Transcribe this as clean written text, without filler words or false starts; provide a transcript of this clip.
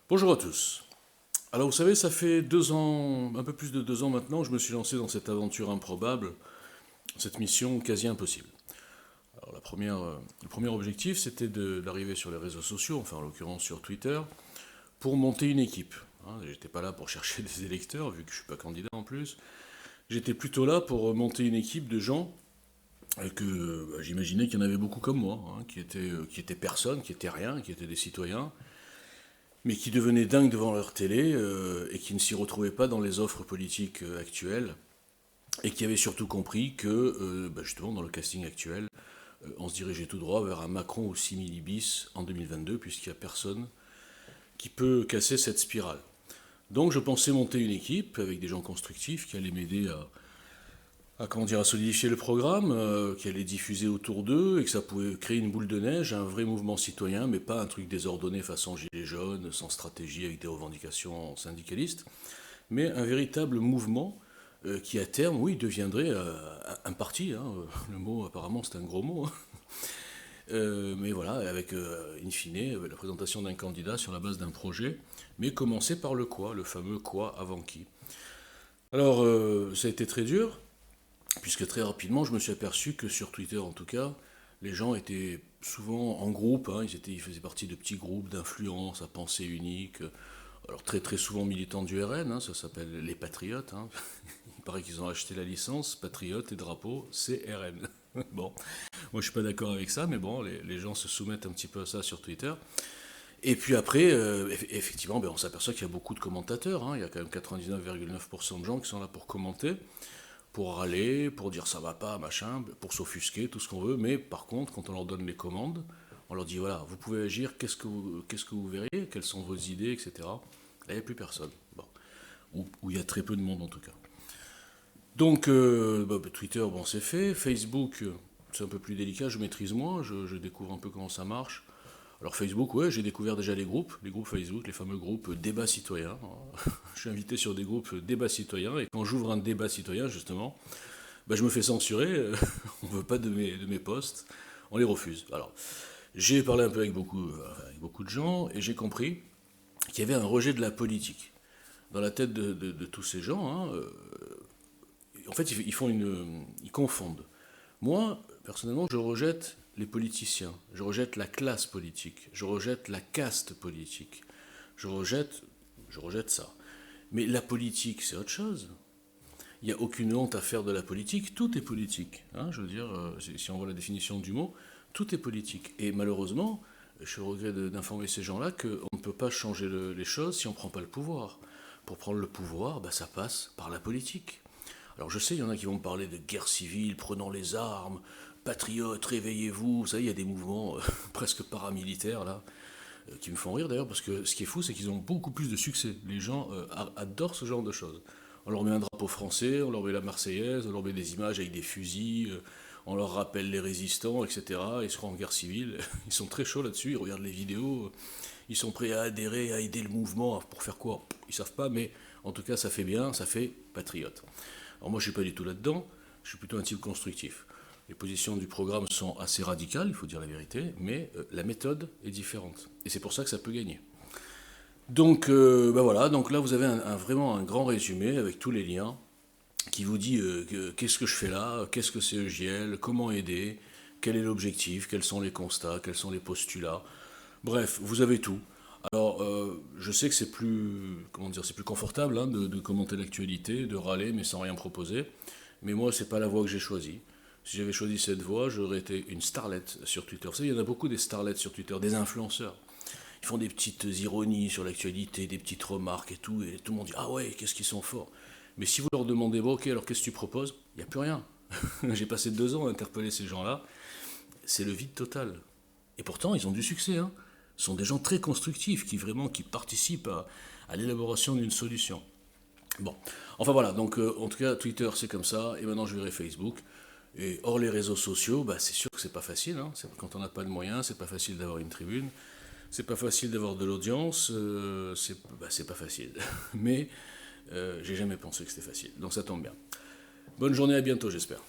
Bonjour à tous. Alors vous savez, ça fait 2 ans, un peu plus de 2 ans maintenant, je me suis lancé dans cette aventure improbable, cette mission quasi impossible. Alors le premier objectif, c'était d'arriver sur les réseaux sociaux, enfin en l'occurrence sur Twitter, pour monter une équipe. J'étais pas là pour chercher des électeurs, vu que je suis pas candidat en plus. J'étais plutôt là pour monter une équipe de gens que j'imaginais qu'il y en avait beaucoup comme moi, qui étaient personne, qui étaient rien, qui étaient des citoyens, mais qui devenaient dingues devant leur télé et qui ne s'y retrouvaient pas dans les offres politiques actuelles, et qui avaient surtout compris que, justement, dans le casting actuel, on se dirigeait tout droit vers un Macron ou simili-bis en 2022, puisqu'il n'y a personne qui peut casser cette spirale. Donc je pensais monter une équipe avec des gens constructifs qui allaient m'aider à solidifier le programme, qui allait diffuser autour d'eux et que ça pouvait créer une boule de neige, un vrai mouvement citoyen, mais pas un truc désordonné façon gilet jaune, sans stratégie avec des revendications syndicalistes, mais un véritable mouvement qui à terme, oui, deviendrait un parti. Le mot apparemment c'est un gros mot. Mais voilà, avec in fine la présentation d'un candidat sur la base d'un projet, mais commencer par le quoi, le fameux quoi avant qui. Alors ça a été très dur, puisque très rapidement, je me suis aperçu que sur Twitter, en tout cas, les gens étaient souvent en groupe, ils faisaient partie de petits groupes d'influence à pensée unique, alors très très souvent militants du RN, ça s'appelle les Patriotes. Il paraît qu'ils ont acheté la licence, Patriotes et drapeau, c'est RN. Bon, moi je suis pas d'accord avec ça, mais bon, les gens se soumettent un petit peu à ça sur Twitter. Et puis après, effectivement, on s'aperçoit qu'il y a beaucoup de commentateurs, il y a quand même 99,9% de gens qui sont là pour commenter, pour râler, pour dire ça va pas, machin, pour s'offusquer, tout ce qu'on veut. Mais par contre, quand on leur donne les commandes, on leur dit voilà, vous pouvez agir, qu'est-ce que vous verriez, quelles sont vos idées, etc. Là, il n'y a plus personne. Bon. Ou il y a très peu de monde en tout cas. Donc, Twitter, bon, c'est fait. Facebook, c'est un peu plus délicat, je maîtrise moins, je découvre un peu comment ça marche. Alors Facebook, ouais, j'ai découvert déjà les groupes Facebook, les fameux groupes débats citoyens. Je suis invité sur des groupes débats citoyens, et quand j'ouvre un débat citoyen, justement, je me fais censurer, on ne veut pas de mes posts, on les refuse. Alors, j'ai parlé un peu avec beaucoup de gens, et j'ai compris qu'il y avait un rejet de la politique. Dans la tête de tous ces gens, en fait, ils confondent. Moi, personnellement, je rejette les politiciens, je rejette la classe politique, je rejette la caste politique, je rejette, je rejette ça. Mais la politique, c'est autre chose. Il n'y a aucune honte à faire de la politique, tout est politique. Je veux dire, si on voit la définition du mot, tout est politique. Et malheureusement, je suis au regret d'informer ces gens-là qu'on ne peut pas changer les choses si on ne prend pas le pouvoir. Pour prendre le pouvoir, ça passe par la politique. Alors je sais, il y en a qui vont me parler de guerre civile, prenons les armes, patriotes, réveillez-vous. Vous savez, il y a des mouvements presque paramilitaires là, qui me font rire d'ailleurs, parce que ce qui est fou, c'est qu'ils ont beaucoup plus de succès. Les gens adorent ce genre de choses. On leur met un drapeau français, on leur met la Marseillaise, on leur met des images avec des fusils, on leur rappelle les résistants, etc. Ils seront en guerre civile, ils sont très chauds là-dessus, ils regardent les vidéos, ils sont prêts à adhérer, à aider le mouvement, pour faire quoi? Ils savent pas, mais en tout cas ça fait bien, ça fait patriote. Alors moi je suis pas du tout là-dedans, je suis plutôt un type constructif. Les positions du programme sont assez radicales, il faut dire la vérité, mais la méthode est différente. Et c'est pour ça que ça peut gagner. Donc, voilà, donc là vous avez vraiment un grand résumé avec tous les liens qui vous dit qu'est-ce que je fais là, qu'est-ce que c'est EJL, comment aider, quel est l'objectif, quels sont les constats, quels sont les postulats. Bref, vous avez tout. Alors, je sais que c'est plus, comment dire, c'est plus confortable de commenter l'actualité, de râler mais sans rien proposer. Mais moi, c'est pas la voie que j'ai choisie. Si j'avais choisi cette voie, j'aurais été une starlette sur Twitter. Vous savez, il y en a beaucoup des starlettes sur Twitter, des influenceurs. Ils font des petites ironies sur l'actualité, des petites remarques et tout le monde dit ah ouais, qu'est-ce qu'ils sont forts. Mais si vous leur demandez bon, ok, alors qu'est-ce que tu proposes, il n'y a plus rien. J'ai passé 2 ans à interpeller ces gens-là. C'est le vide total. Et pourtant, ils ont du succès. Ce sont des gens très constructifs qui participent à l'élaboration d'une solution. Bon, enfin voilà, donc en tout cas, Twitter c'est comme ça, et maintenant je verrai Facebook. Et hors les réseaux sociaux, c'est sûr que c'est pas facile. Quand on n'a pas de moyens, c'est pas facile d'avoir une tribune, c'est pas facile d'avoir de l'audience, c'est pas facile. Mais j'ai jamais pensé que c'était facile, donc ça tombe bien. Bonne journée, à bientôt j'espère.